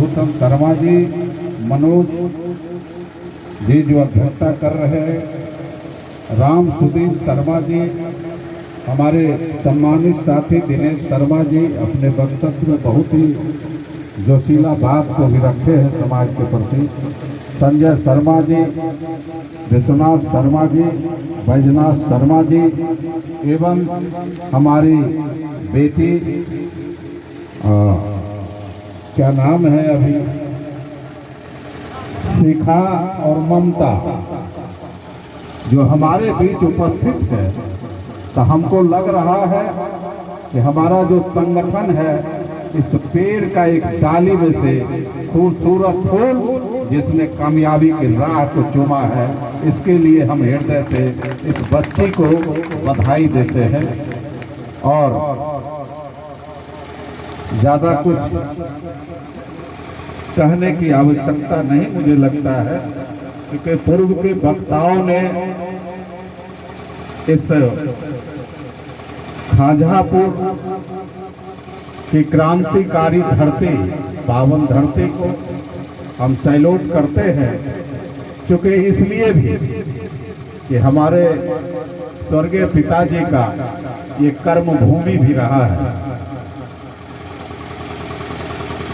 भूषण शर्मा जी, मनोज जी जो अध्यक्षता कर रहे हैं, राम सुधीर शर्मा जी, हमारे सम्मानित साथी दिनेश शर्मा जी अपने वक्तव्य में बहुत ही जोशीला बात को भी रखे हैं समाज के प्रति, संजय शर्मा जी, विश्वनाथ शर्मा जी, बैजनाथ शर्मा जी एवं हमारी बेटी क्या नाम है अभी, शिखा और ममता जो हमारे बीच उपस्थित है। तो हमको लग रहा है कि हमारा जो संगठन है इस पेड़ का एक डाली में से खूबसूरत फूल जिसने कामयाबी की राह को चूमा है, इसके लिए हम हृदय से इस बच्ची को बधाई देते हैं। और ज्यादा कुछ कहने की आवश्यकता नहीं मुझे लगता है, क्योंकि पूर्व के वक्ताओं ने इस खाजापुर की क्रांतिकारी धरती, पावन धरती को हम सैल्यूट करते हैं, क्योंकि इसलिए भी कि हमारे स्वर्गीय पिताजी का ये कर्म भूमि भी रहा है,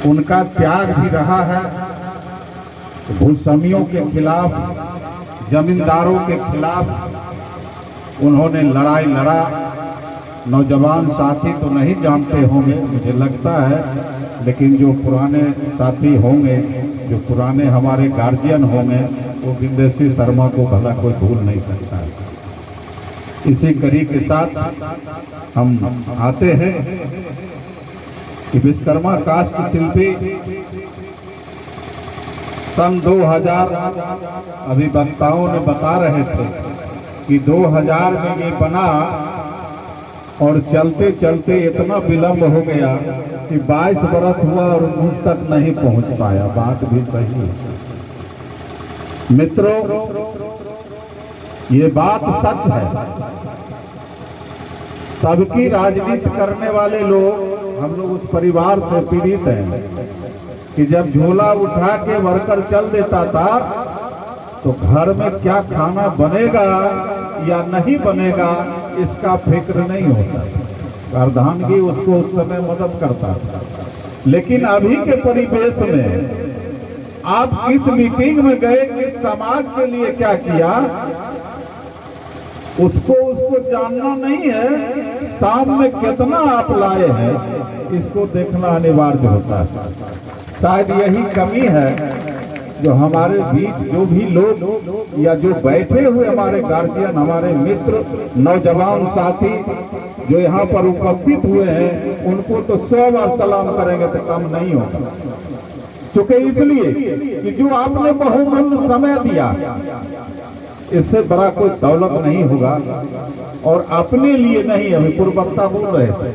उनका त्याग भी रहा है। भूस्वामियों के खिलाफ, जमींदारों के खिलाफ उन्होंने लड़ाई लड़ा। नौजवान साथी तो नहीं जानते होंगे मुझे लगता है, लेकिन जो पुराने साथी होंगे, जो पुराने हमारे गार्जियन होंगे, वो बिंदेसी शर्मा को भला कोई भूल नहीं सकता है। इसी कड़ी के साथ हम आते हैं कि विश्वकर्मा काष्ठ शिल्पी सन 2000 अभी वक्ताओं ने बता रहे थे कि 2000 में ये बना और चलते चलते इतना विलंब हो गया कि 22 बरस हुआ और मुझ तक नहीं पहुंच पाया। बात भी सही है मित्रों, ये बात सच है। सबकी राजनीति करने वाले लोग, हम लोग उस परिवार से पीड़ित हैं कि जब झोला उठा के वर्कर चल देता था तो घर में क्या खाना बनेगा या नहीं बनेगा इसका फिक्र नहीं होता। अर्धांगी उसको उस समय मदद करता था। लेकिन अभी के परिवेश में आप किस मीटिंग में गए, किस समाज के लिए क्या किया, उसको जानना नहीं है। शाम में कितना आप लाए हैं इसको देखना अनिवार्य होता है। शायद यही कमी है जो हमारे बीच जो भी लोग या जो बैठे हुए हमारे गार्जियन, हमारे मित्र, नौजवान साथी जो यहाँ पर उपस्थित हुए हैं, उनको तो 100 बार सलाम करेंगे तो कम नहीं होगा। क्योंकि इसलिए कि जो आपने बहुमूल्य समय दिया, इससे बड़ा कोई दौलत नहीं होगा। और अपने लिए नहीं, अभी पूर्व वक्ता बोल रहे थे,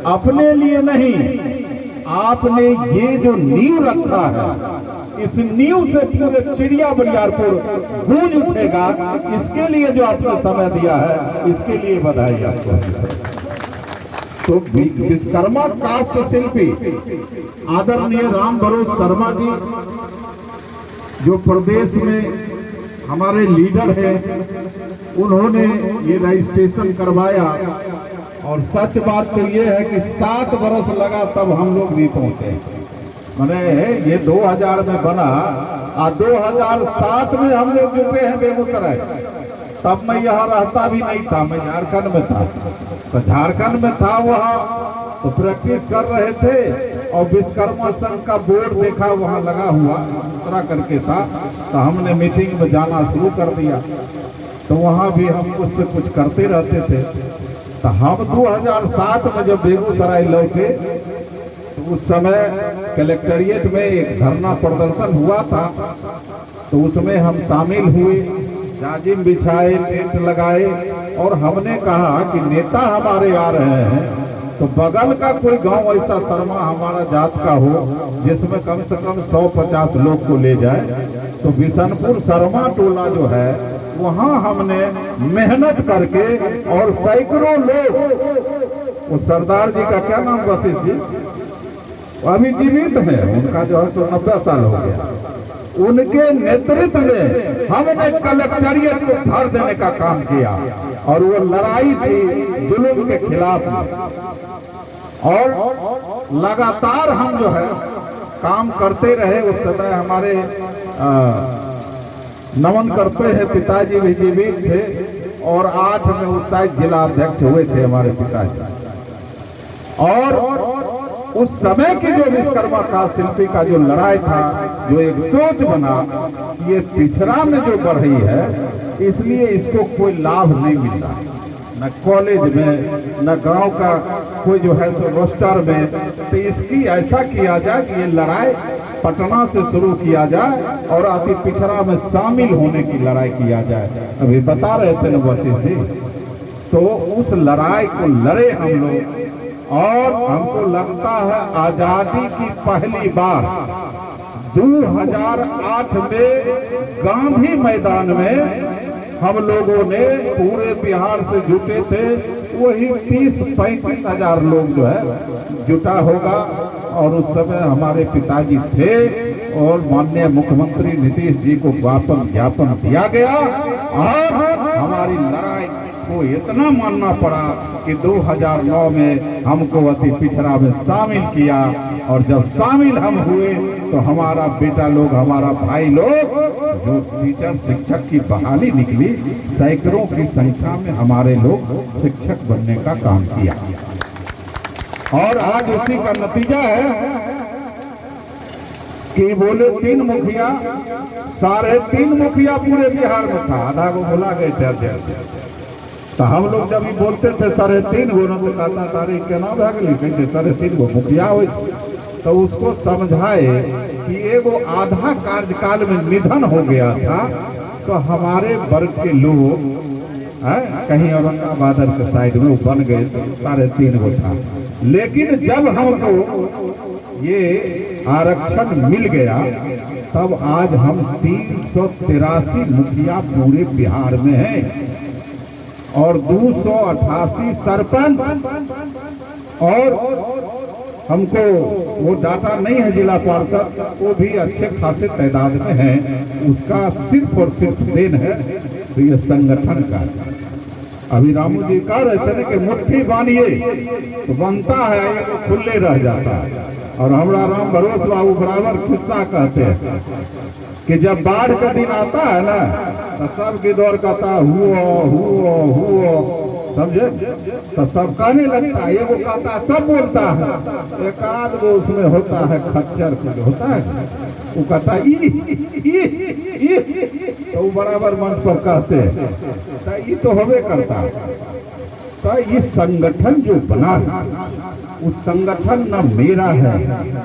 अपने लिए नहीं, आपने ये जो नींव रखा है, इस नींव से पूरे चिड़िया बरियारपुर गूंज उठेगा। इसके लिए जो आपने समय दिया है, इसके लिए बधाई आपको। तो विश्वकर्मा काष्ठ शिल्पी आदरणीय राम भरोस शर्मा जी जो प्रदेश में हमारे लीडर हैं, उन्होंने ये रजिस्ट्रेशन करवाया। और सच बात तो ये है कि 7 बरस लगा तब हम लोग नहीं पहुंचे। मैंने ये 2000 में बना और 2007 में हम लोग जुटे हैं बेगूसराय। तब मैं यहाँ रहता भी नहीं था, मैं झारखंड में था। तो झारखंड में था, वहाँ तो प्रैक्टिस कर रहे थे और विश्वकर्मा संघ का बोर्ड देखा वहाँ लगा हुआ, दूसरा करके था। तो हमने मीटिंग में जाना शुरू कर दिया। तो वहाँ भी हम कुछ से कुछ करते रहते थे। तो हम 2007 में जब बेगूसराय लौटे तो उस समय कलेक्ट्रेट में एक धरना प्रदर्शन हुआ था। तो उसमें हम शामिल हुए, जाजिम बिछाए, टेंट लगाए और हमने कहा कि नेता हमारे आ रहे हैं तो बगल का कोई गांव ऐसा शर्मा हमारा जात का हो जिसमें कम से कम 150 लोग को ले जाए। तो बिशनपुर शर्मा टोला जो है, वहां हमने मेहनत करके और सैकड़ों लोग, वो सरदार जी का क्या नाम, वशिष्ठ जी, अभी जीवित है, उनका जो है तो 90 साल हो गया। उनके नेतृत्व में हमने कलेक्टरिएट को भर देने का काम किया और वो लड़ाई थी जुल्म के खिलाफ। और लगातार हम जो है काम करते रहे। उस समय हमारे नमन करते हैं पिताजी भी जीवित थे और 8 में उत्साहित जिला अध्यक्ष हुए थे हमारे पिताजी। और उस समय की जो विश्वकर्मा का शिल्पी का जो लड़ाई था, जो एक सोच बना कि ये पिछड़ा में जो बढ़ रही है, इसलिए इसको कोई लाभ नहीं मिलता, न कॉलेज में न गांव का कोई जो है तो रोस्टर में। तो इसकी ऐसा किया जाए कि ये लड़ाई पटना से शुरू किया जाए और अति पिछड़ा में शामिल होने की लड़ाई किया जाए। अभी बता रहे थे न वशिष्ठ जी, तो उस लड़ाई को लड़े हम लोग। और हमको लगता है आजादी की पहली बार 2008 में गांधी मैदान में हम लोगों ने पूरे बिहार से जुटे थे, वही 30-35 हजार लोग जो है जुटा होगा। और उस समय हमारे पिताजी थे और माननीय मुख्यमंत्री नीतीश जी को ज्ञापन दिया गया और हमारी लड़ाई को इतना मानना पड़ा कि 2009 में हमको अति पिछड़ा में शामिल किया। और जब शामिल हम हुए तो हमारा बेटा लोग, हमारा भाई लोग, जो टीचर शिक्षक की बहाली निकली, सैकड़ों की संख्या में हमारे लोग शिक्षक बनने का काम किया। और आज उसी का नतीजा है कि बोले 3 मुखिया, 3.5 मुखिया पूरे बिहार में था, आधा को बुला गए थे। तो हम लोग जब भी बोलते थे 3.5 गो न कहता तारीख के नाम भागली कहते 3.5 गो मुखिया हो, तो उसको समझाए कि एगो आधा कार्यकाल में निधन हो गया था। तो हमारे वर्ग के लोग कहीं औरंगाबाद के साइड में बन गए, तो 3.5 गो था। लेकिन जब हमको ये आरक्षण मिल गया तब आज हम 383 मुखिया पूरे बिहार में हैं और 288 सरपंच। और हमको वो डाटा नहीं है जिला पार्षद, वो भी अच्छे खासे तादाद में है। उसका सिर्फ और सिर्फ देन है तो ये संगठन का। अभी रामू जी कह रहे थे कि मुट्ठी बांधिए तो बनता है, ये तो खुले रह जाता है। और हमारा राम भरोस बाबू बराबर किस्सा कहते हैं कि जब बाढ़ का दिन आता है ना तो सब गिदौर कहता हुआ हुआ हुआ, समझे, तो सब कहने लगता है। ये वो कहता है, सब बोलता है, एक आध वो उसमें होता है खच्चर कुछ होता है, वो कहता है ई, तो वो बराबर मंच पर कहते हैं तो ये तो होवे करता है। तो ये संगठन जो बना है, उस संगठन न मेरा है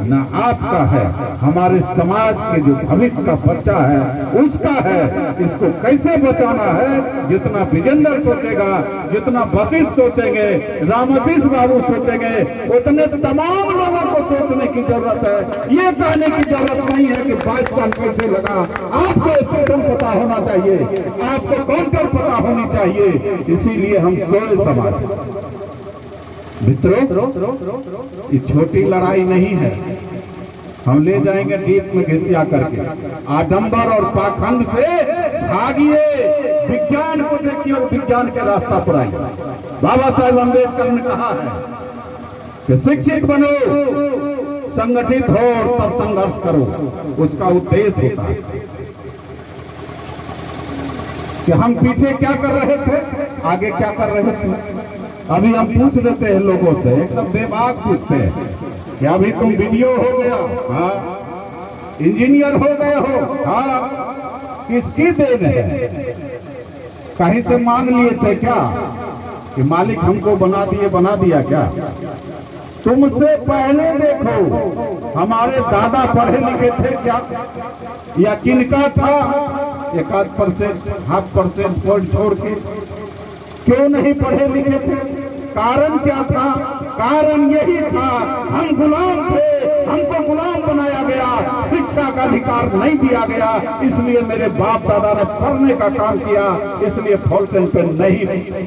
न आपका है, हमारे समाज के जो भविष्य का बच्चा है उसका है। इसको कैसे बचाना है, जितना विजेंद्र सोचेगा, जितना वशिष्ठ सोचेंगे, रामतीश बाबू सोचेंगे, उतने तमाम लोगों को सोचने की जरूरत है। ये कहने की जरूरत नहीं है कि 22 साल कैसे लगा। आपको स्टेशन पता होना चाहिए, आपको काउंटर पता होनी चाहिए। इसीलिए हम सोए समाज मित्रों, ये छोटी लड़ाई नहीं है। हम ले जाएंगे डीप में घिसिया करके। आडंबर और पाखंड से भागिए, विज्ञान को देखिए और विज्ञान के रास्ता पर आइए। बाबा साहेब अम्बेडकर ने कहा है कि शिक्षित बनो, संगठित हो और तब संघर्ष करो। उसका उद्देश्य होता है कि हम पीछे क्या कर रहे थे, आगे क्या कर रहे थे। अभी हम पूछ लेते हैं लोगों से, एकदम बेबाक पूछते हैं कि अभी तुम वीडियो हो गया, हाँ, इंजीनियर हो गए हो, हाँ, किसकी देन है? कहीं से मांग लिए थे क्या कि मालिक हमको बना दिया क्या? तुमसे पहले देखो हमारे दादा पढ़े लिखे थे क्या, या किनका था 1% 0.5% पॉइंट छोड़ के? क्यों नहीं पढ़े लिखे थे? कारण क्या था? कारण यही था, हम गुलाम थे, हमको गुलाम बनाया गया। शिक्षा का अधिकार नहीं दिया गया, इसलिए मेरे बाप दादा ने पढ़ने का काम किया, इसलिए फाउंटेन पे नहीं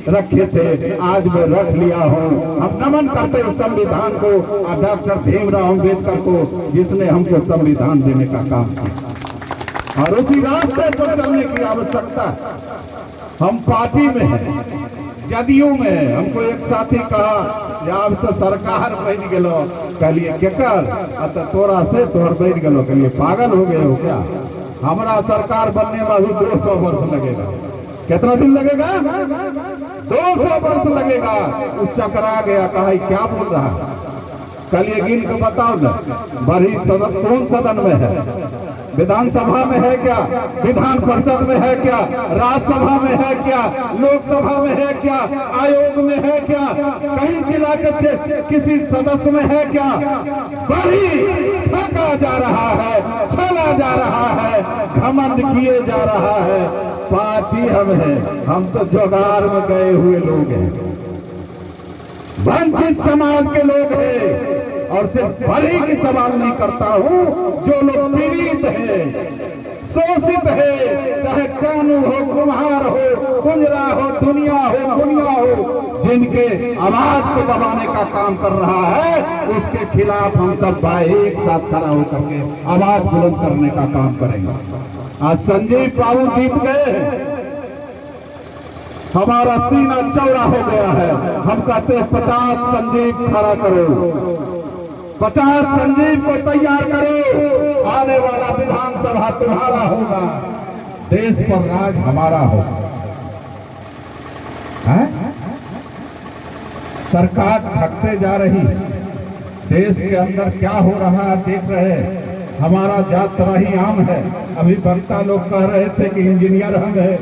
रखे थे, आज मैं रख लिया हूँ। हम नमन करते उस संविधान को और डॉक्टर भीमराव अम्बेडकर को, जिसने हमको संविधान देने का काम किया। और उसी रास्ते पर चलने की आवश्यकता है। हम पार्टी में हैं, जदयू में। हमको एक साथी कहा अब तो सरकार बन गलो, कहलिए केकर तो तोरा से तोहर बन गलो, कहलिए पागल हो गए हो क्या? हमारा सरकार बनने में अभी 200 वर्ष लगेगा। कितना दिन लगेगा? 200 वर्ष लगेगा। वो चकरा गया, कहा क्या बोल रहा है? कहलिए गिन के बताओ ना, बड़ी सदन कौन सदन में है? विधानसभा में है क्या? विधान परिषद में है क्या? राज्यसभा में है क्या? लोकसभा में है क्या? आयोग में है क्या? कहीं जिला के किसी सदस्य में है क्या? बड़ी थका जा रहा है, चला जा रहा है, घमंड किए जा रहा है। पार्टी हम है, हम तो जुगाड़ में गए हुए लोग हैं, वंचित समाज के लोग हैं। और सिर्फ भले की सवाल नहीं करता हूँ, जो लोग पीड़ित है, शोषित है, चाहे कानू हो, कुम्हार हो, कुंजरा हो, दुनिया हो, जिनके आवाज को दबाने का काम कर रहा है, उसके खिलाफ हम सब एक साथ खड़ा होकर के आवाज बुलंद करने का काम करेंगे। आज संजीव बाबू जीत गए, हमारा सीना चौड़ा हो गया है। हम कहते हैं 50 संजीव खड़ा करो, 50 संजीव को तैयार करो, आने वाला विधानसभा तुम्हारा होगा, देश पर राज हमारा होगा। सरकार थकते जा रही, देश के अंदर क्या हो रहा है देख रहे हैं। हमारा यात्रा ही आम है। अभी वक्ता लोग कह रहे थे कि इंजीनियर हम है,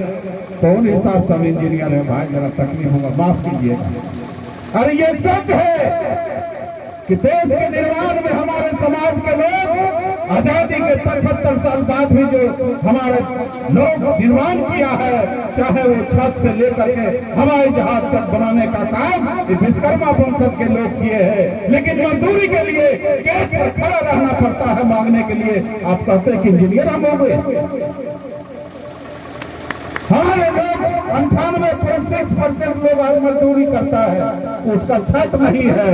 कौन हिसाब से हम इंजीनियर है? भाई मेरा तकलीफ होगा, माफ कीजिएगा। अरे ये सच है कि देश के निर्माण में हमारे समाज के लोग आजादी के 75 साल बाद भी जो हमारे लोग निर्माण किया है, चाहे वो छत से लेकर के हवाई जहाज तक बनाने का काम विश्वकर्मा वंशज के लोग किए हैं। लेकिन मजदूरी के लिए गेट पर खड़ा रहना पड़ता है मांगने के लिए। आप कहते हैं कि इंजीनियर हम हो गए। हमारे लोग 98.6% लोग आज मजदूरी करता है, उसका छत नहीं है,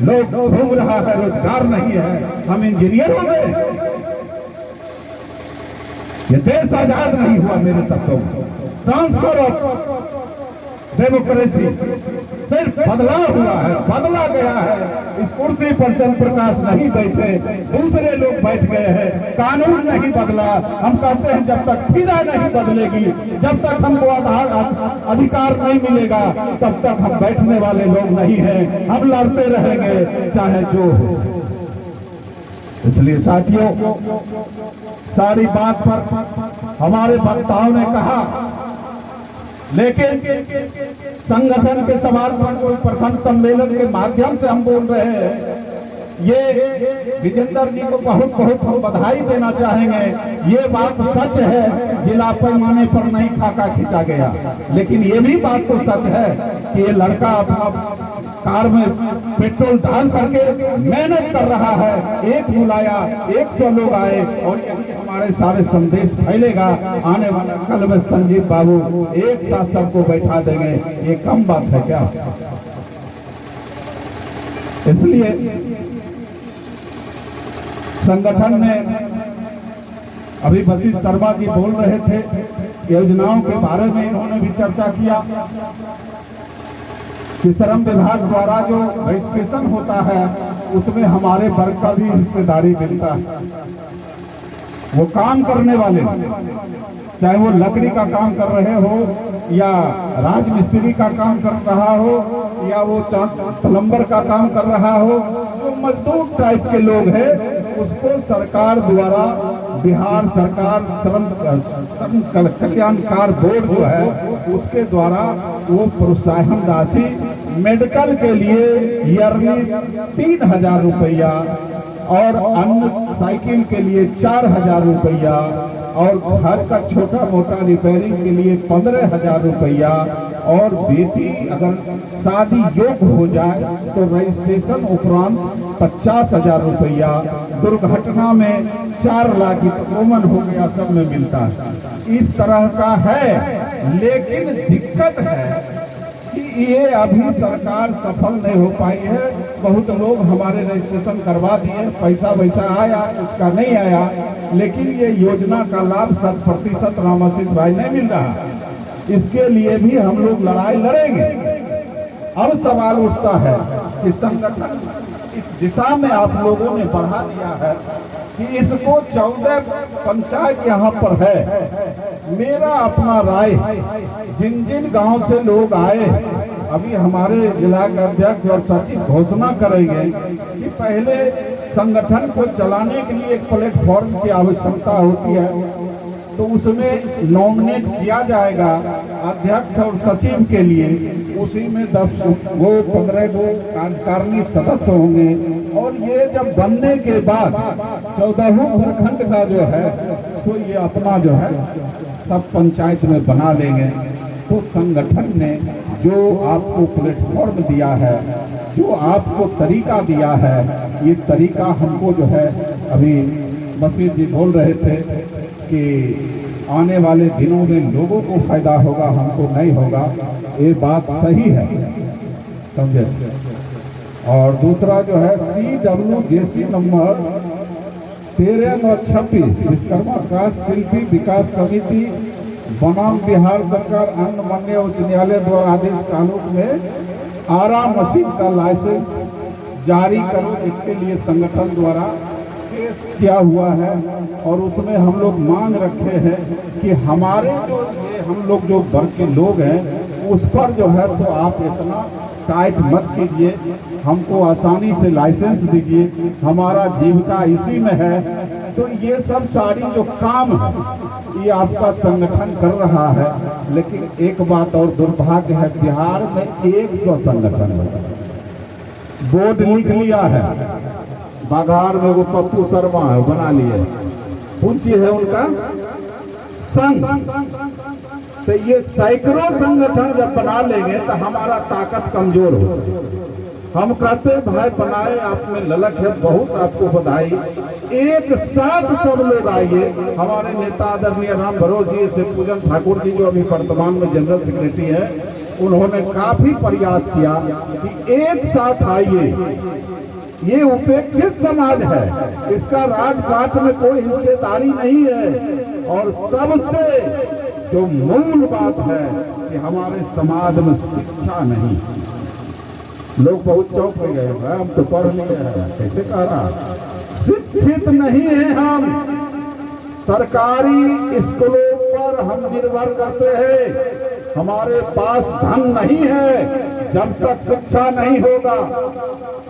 लोग घूम रहा है, रोजगार नहीं है। हम इंजीनियर हो गए। ये देश आजाद नहीं हुआ मेरे शब्दों में। ट्रांसफर ऑफ डेमोक्रेसी सिर्फ बदलाव हुआ है, बदला गया है। इस कुर्सी पर चंद्र प्रकाश नहीं बैठे, दूसरे लोग बैठ गए हैं। कानून नहीं बदला। हम कहते हैं जब तक फिजा नहीं बदलेगी, जब तक हमको अधिकार नहीं मिलेगा, तब तक हम बैठने वाले लोग नहीं हैं। हम लड़ते रहेंगे चाहे जो हो। इसलिए साथियों, सारी बात पर हमारे वक्ताओं ने कहा, लेकिन संगठन के सवाल पर कोई प्रखंड सम्मेलन के माध्यम से हम बोल रहे हैं। ये विजेंद्र जी को बहुत बहुत हम बधाई देना चाहेंगे। ये बात सच है, जिला पैमाने पर नहीं खाका खींचा गया, लेकिन ये भी बात तो सच है कि ये लड़का अपना कार में पेट्रोल डाल करके मेहनत कर रहा है। एक बुलाया, 100 लोग आए और हमारे सारे संदेश फैलेगा। आने वाला कल में संजीव बाबू एक साथ सबको बैठा देंगे, ये कम बात है क्या? इसलिए संगठन में अभी वशिष्ठ शर्मा जी बोल रहे थे, योजनाओं के बारे में इन्होंने भी चर्चा किया कि श्रम विभाग द्वारा जो रजिस्ट्रेशन होता है उसमें हमारे वर्ग का भी हिस्सेदारी मिलता है। वो काम करने वाले, चाहे वो लकड़ी का काम कर रहे हो या राजमिस्त्री का काम कर रहा हो या वो प्लम्बर का काम कर रहा हो, जो मजदूर टाइप के लोग हैं, उसको सरकार द्वारा, बिहार सरकार श्रम कल्याणकार बोर्ड जो है उसके द्वारा वो प्रोत्साहन राशि मेडिकल के लिए ईयरली 3000 रुपया और अन्य साइकिल के लिए 4000 रुपया और घर का छोटा मोटा रिपेयरिंग के लिए 15,000 रुपया और बेटी अगर शादी योग्य हो जाए तो रजिस्ट्रेशन उपरांत 50,000 रुपया, दुर्घटना में 4 लाख कॉमन हो गया, सब में मिलता है। इस तरह का है, लेकिन दिक्कत है कि ये अभी सरकार सफल नहीं हो पाई है। बहुत लोग हमारे रजिस्ट्रेशन करवा दिए, पैसा वैसा आया, उसका नहीं आया, लेकिन ये योजना का लाभ 100% रामाशीष भाई नहीं मिल रहा। इसके लिए भी हम लोग लड़ाई लड़ेंगे। अब सवाल उठता है कि संगठन इस दिशा में आप लोगों ने बढ़ा दिया है कि इसको 14 पंचायत यहाँ पर है। मेरा अपना राय, जिन जिन गांव से लोग आए, अभी हमारे जिला के अध्यक्ष और सचिव घोषणा करेंगे कि पहले संगठन को चलाने के लिए एक प्लेटफॉर्म की आवश्यकता होती है, तो उसमें नॉमिनेट किया जाएगा अध्यक्ष और सचिव के लिए। उसी में 10 वो 15 गो कार्यकारिणी सदस्य होंगे, और ये जब बनने के बाद 14 प्रखंड का जो है, तो ये अपना जो है सब पंचायत में बना लेंगे। तो संगठन ने जो आपको प्लेटफॉर्म दिया है, जो आपको तरीका दिया है, ये तरीका हमको जो है, अभी मसीह जी बोल रहे थे कि आने वाले दिनों में लोगों को फायदा होगा, हमको नहीं होगा। ये बात सही है, समझे। और दूसरा जो है CWJC नंबर 13/26 विश्वकर्मा कास्ट शिल्पी विकास समिति बनाम बिहार सरकार अन्य मान्य उच्च न्यायालय द्वारा आदेश कानून में आरा मशीन का लाइसेंस जारी करो, इसके लिए संगठन द्वारा क्या हुआ है। और उसमें हम लोग मांग रखे हैं कि हमारे जो हम लोग जो वर्ग के लोग हैं, उस पर जो है तो आप इतना टाइट मत कीजिए, हमको आसानी से लाइसेंस दीजिए, हमारा जीविका इसी में है। तो ये सब सारी जो काम है, ये आपका संगठन कर रहा है। लेकिन एक बात और दुर्भाग्य है, बिहार में 100 संगठन बोर्ड लिख लिया है, बाघार में वो पप्पू शर्मा है, बना लिए, पूंची है उनका संघ। तो ये सैकड़ों संगठन जब बना लेंगे तो हमारा ताकत कमजोर हो। हम कहते भाई बनाए, आप में ललक है, बहुत आपको बधाई। एक साथ सब लोग आइए। हमारे नेता आदरणीय राम भरोस जी से पूजन ठाकुर जी, जो अभी वर्तमान में जनरल सेक्रेटरी है, उन्होंने काफी प्रयास किया कि एक साथ आइए। ये उपेक्षित समाज है, इसका राजपाट में कोई हिस्सेदारी नहीं है। और सबसे जो मूल बात है कि हमारे समाज में शिक्षा नहीं। लोग बहुत चौंक में गए, हम तो पढ़ लिए हैं, कैसे कह रहा, शिक्षित नहीं है हम। सरकारी स्कूलों पर हम निर्भर करते हैं, हमारे पास धन नहीं है। जब तक शिक्षा नहीं होगा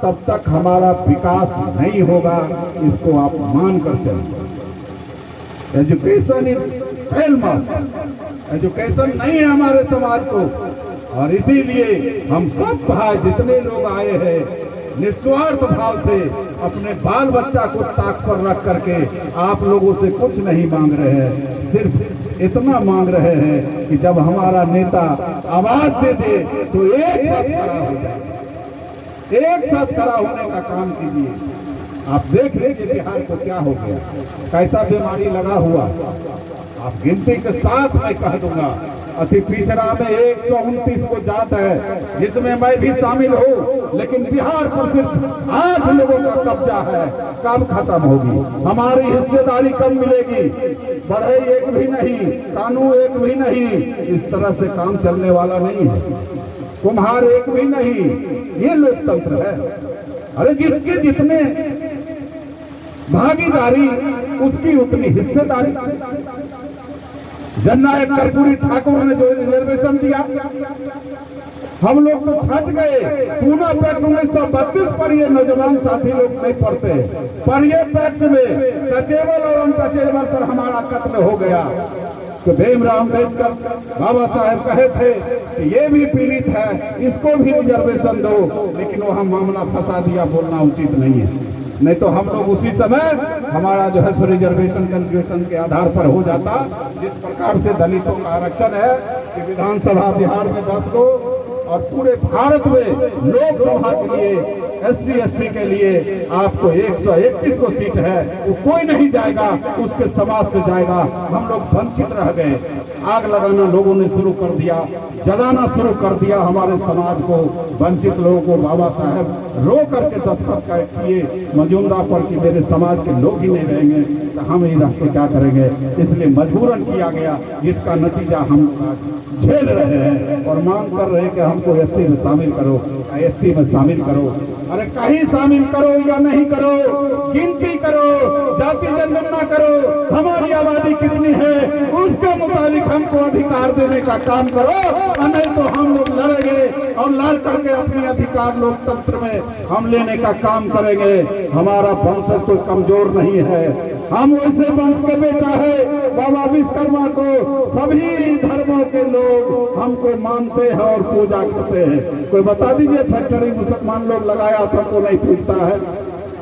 तब तक हमारा विकास नहीं होगा, इसको आप मान कर चलिए। एजुकेशन इज फेमस, एजुकेशन नहीं है हमारे समाज को। और इसीलिए हम सब भाई जितने लोग आए हैं, निस्वार्थ भाव से अपने बाल बच्चा को ताक पर रख करके आप लोगों से कुछ नहीं मांग रहे हैं, सिर्फ इतना मांग रहे हैं कि जब हमारा नेता आवाज दे दे तो एक साथ खड़ा हो जाए, एक साथ खड़ा होने का काम कीजिए। आप देख रहे कि बिहार को क्या हो गया, कैसा बीमारी लगा हुआ। आप गिनती के साथ मैं कह दूंगा, अति पिछड़ा में 129 को जात है, जिसमें मैं भी शामिल हूँ। लेकिन बिहार पर सिर्फ 8 लोगों का कब्जा है। कब खत्म होगी हमारी हिस्सेदारी, कब मिलेगी? बढ़े एक भी नहीं, कानून एक भी नहीं। इस तरह से काम चलने वाला नहीं है, कुम्हार एक भी नहीं। ये लोकतंत्र है। अरे जिसके जितने भागीदारी उसकी उतनी हिस्सेदारी। जननायक कर्पूरी ठाकुर ने जो रिजर्वेशन दिया, हम लोग तो छट गए। पूना पैक्ट 1932 पर ये नौजवान साथी लोग नहीं पढ़ते, पर ये पैक्ट में टचेबल और अनटचेबल पर हमारा कत्ल हो गया। तो भीमराव अम्बेडकर बाबा साहेब कहे थे कि ये भी पीड़ित है, इसको भी रिजर्वेशन दो, लेकिन वहां मामला फंसा दिया, बोलना उचित नहीं है। नहीं तो हम लोग उसी समय हमारा जो है रिजर्वेशन कैलकुलेशन के आधार पर हो जाता। जिस प्रकार से दलितों का आरक्षण है कि विधानसभा बिहार में 10 को और पूरे भारत में लोकसभा के लिए SC ST के लिए आपको 131 को सीट है, वो कोई नहीं जाएगा, उसके समाज से जाएगा। हम लोग वंचित रह गए। आग लगाना लोगों ने शुरू कर दिया, जलाना शुरू कर दिया हमारे समाज को, वंचित लोगों को। बाबा साहब रो करके दस्तखत किए मजूमदार पर कि मेरे समाज के लोग ही नहीं रहेंगे तो हम ही रह के क्या करेंगे, इसलिए मजबूरन किया गया, जिसका नतीजा हम झेल रहे हैं और मांग कर रहे हैं कि हमको SC में शामिल करो, SC में शामिल करो। अरे कहीं शामिल करो या नहीं करो, गिनती करो, जाति जनगणना करो, हमारी आबादी कितनी है उसके मुताबिक हमको अधिकार देने का काम करो, और नहीं तो हम लोग लड़ेंगे और लड़ करके अपने अधिकार लोकतंत्र में हम लेने का काम करेंगे। हमारा वंश कोई कमजोर नहीं है, हम वैसे वंश के बेटा है। बाबा विश्वकर्मा को सभी धर्मों के लोग हमको मानते हैं और पूजा करते हैं। कोई बता दीजिए फैक्ट्री मुसलमान लोग लगाया सबको नहीं पूछता है,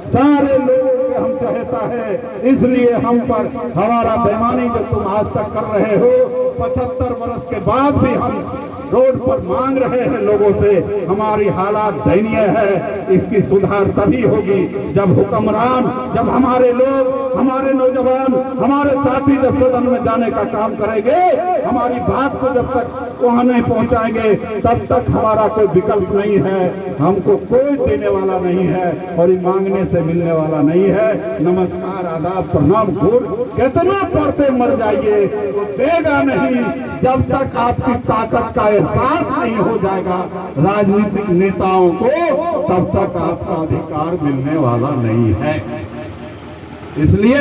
सारे लोगों को हम चाहता है। इसलिए हम पर हमारा बेईमानी जो तुम आज तक कर रहे हो, 75 वर्ष के बाद भी हम रोड पर मांग रहे हैं लोगों से, हमारी हालात दयनीय है। इसकी सुधार तभी होगी जब हुक्मरान, जब हमारे लोग, हमारे नौजवान, हमारे साथी जब सदन में जाने का काम करेंगे, हमारी बात को जब तक वहां नहीं पहुंचाएंगे तब तक हमारा कोई विकल्प नहीं है। हमको कोई देने वाला नहीं है और ये मांगने से मिलने वाला नहीं है। नमस्कार, आदाब, प्रणाम, गुर कितना पढ़ते मर जाइए तो देगा नहीं जब तक आपकी ताकत का एहसास नहीं हो जाएगा राजनीतिक नेताओं को, तब तक आपका अधिकार मिलने वाला नहीं है। इसलिए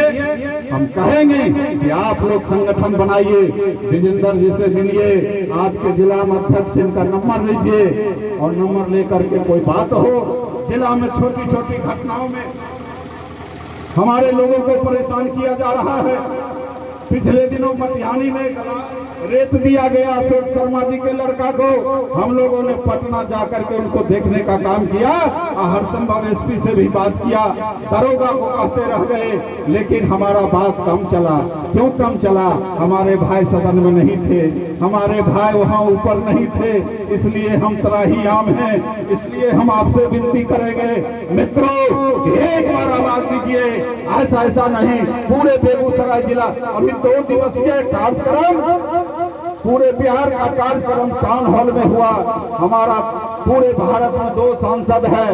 हम कहेंगे कि आप लोग संगठन बनाइए, विजेंद्र जी से मिलिए, आपके जिला में अध्यक्ष जिनका नंबर लीजिए और नंबर लेकर के कोई बात हो। जिला में छोटी छोटी घटनाओं में हमारे लोगों को परेशान किया जा रहा है। पिछले दिनों मटिहानी में रेत दिया गया अशोक शर्मा जी के लड़का को, हम लोगों ने पटना जाकर के उनको देखने का काम किया और हरसंभव SP से भी बात किया, दरोगा को कहते रह गए, लेकिन हमारा बात कम चला। क्यों कम चला? हमारे भाई सदन में नहीं थे, हमारे भाई वहाँ ऊपर नहीं थे, इसलिए हम तराही आम हैं। इसलिए हम आपसे विनती करेंगे मित्रों, एक बार आवाज दीजिए। ऐसा नहीं, पूरे बेगूसराय जिला अभी 2 दिवसीय कार्यक्रम पूरे बिहार का कार्यक्रम टाउन हॉल में हुआ। हमारा पूरे भारत में 2 सांसद है,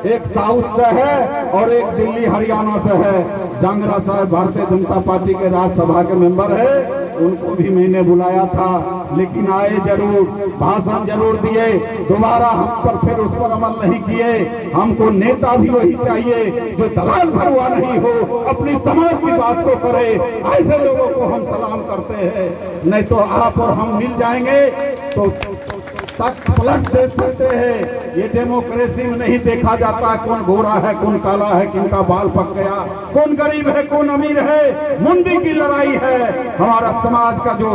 एक साउथ से है और एक दिल्ली हरियाणा से है। जांगरा साहब भारतीय जनता पार्टी के राज्यसभा के मेंबर है, उनको भी मैंने बुलाया था, लेकिन आए जरूर, भाषण जरूर दिए, दोबारा हम पर फिर उस पर अमल नहीं किए। हमको नेता भी वही चाहिए जो दलाल भरवा नहीं हो, अपनी समाज की बात को करे। ऐसे लोगों को हम सलाम करते हैं, नहीं तो आप और हम मिल जाएंगे तो तक पलट दे सकते हैं। ये डेमोक्रेसी में नहीं देखा जाता कौन गोरा है, कौन काला है, किनका बाल पक गया, कौन गरीब है, कौन अमीर है। मुंडी की लड़ाई है। हमारा समाज का जो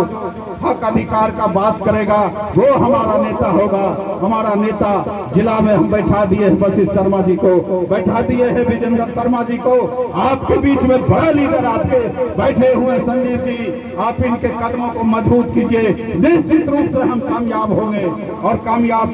हक अधिकार का बात करेगा वो हमारा नेता होगा। हमारा नेता जिला में हम बैठा दिए हैं, वशिष्ठ शर्मा जी को बैठा दिए हैं, विजेंद्र शर्मा जी को। आपके बीच में बड़ा लीडर आपके बैठे हुए संजीव जी, आप इनके कदमों को मजबूत कीजिए। निश्चित रूप से हम कामयाब होंगे और कामयाब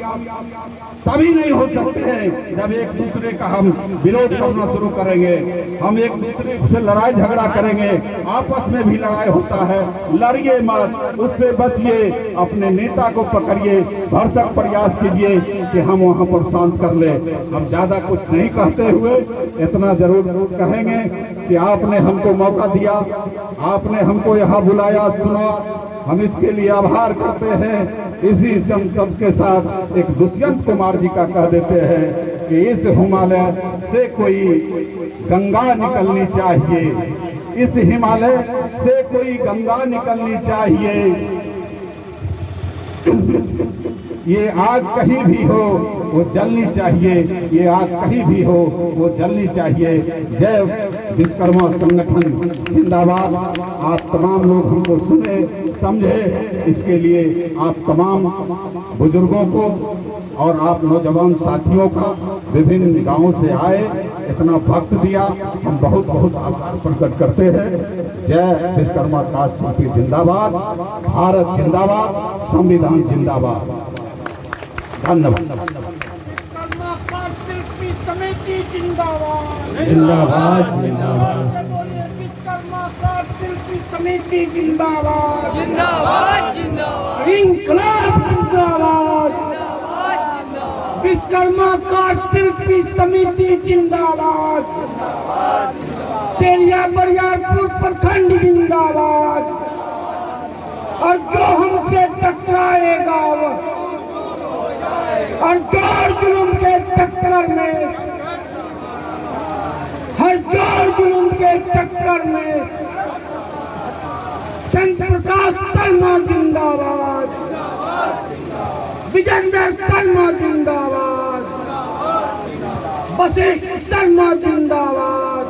तभी नहीं हो सकते हैं जब एक दूसरे का हम विरोध करना शुरू करेंगे, हम एक दूसरे से लड़ाई झगड़ा करेंगे। आपस में भी लड़ाई होता है, लड़िए मत, उससे बचिए। अपने नेता को पकड़िए, भरसक प्रयास कीजिए कि हम वहाँ पर शांत कर ले। हम ज्यादा कुछ नहीं कहते हुए इतना जरूर कहेंगे कि आपने हमको मौका दिया, आपने हमको यहाँ बुलाया, सुना, हम इसके लिए आभार करते हैं। इसी सब के साथ एक दुष्यंत कुमार जी का कह देते हैं कि इस हिमालय से कोई गंगा निकलनी चाहिए, इस हिमालय से कोई गंगा निकलनी चाहिए। ये आग कहीं भी हो वो जलनी चाहिए, ये आग कहीं भी हो वो जलनी चाहिए। जय विश्वकर्मा संगठन जिंदाबाद। आप तमाम लोग हमको सुने समझे, इसके लिए आप तमाम बुजुर्गों को और आप नौजवान साथियों का विभिन्न गांवों से आए, इतना वक्त दिया, हम बहुत बहुत आभार प्रकट करते हैं। जय विश्वकर्मा कास्ट समिति जिंदाबाद, भारत जिंदाबाद, संविधान जिंदाबाद। धन्यवाद। जिंदाबाद जिंदाबाद जिंदाबाद से बोलिए विश्वकर्मा कार्ड शिल्पी समिति जिंदाबाद जिंदाबाद जिंदाबाद इंकलाब जिंदाबाद विश्वकर्मा कार्ड शिल्पी समिति जिंदाबाद सेरिया बरियारपुर प्रखंड जिंदाबाद और जो हमसे टकराएगा और जोर जुलूम के टक्कर में हर जोर जुलूम के टक्कर में चंद्र प्रकाश शर्मा जिंदाबाद विजेंद्र शर्मा जिंदाबाद वशिष्ठ शर्मा जिंदाबाद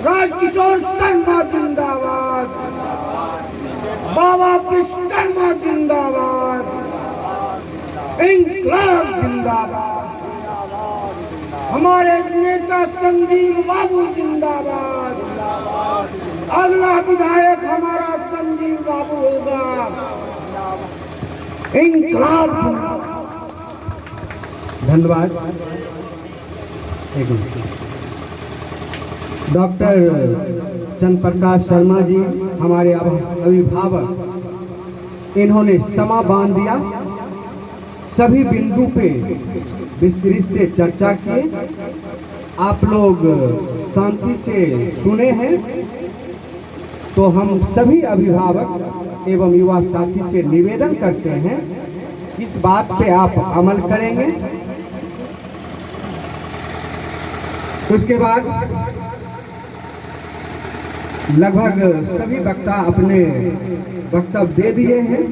राजकिशोर शर्मा जिंदाबाद बाबा विश्वकर्मा जिंदाबाद इंकलाब जिंदाबाद हमारे नेता संजीव बाबू जिंदाबाद अगला विधायक हमारा संजीव बाबू होगा इंकलाब धन्यवाद। एक मिनट। डॉक्टर चंद्र प्रकाश शर्मा जी हमारे अभिभावक, इन्होंने समा बांध दिया, सभी बिंदु पे विस्तृत से चर्चा किए, आप लोग शांति से सुने हैं। तो हम सभी अभिभावक एवं युवा साथी से निवेदन करते हैं इस बात पे आप अमल करेंगे। उसके बाद लगभग सभी वक्ता अपने वक्तव्य दे दिए हैं।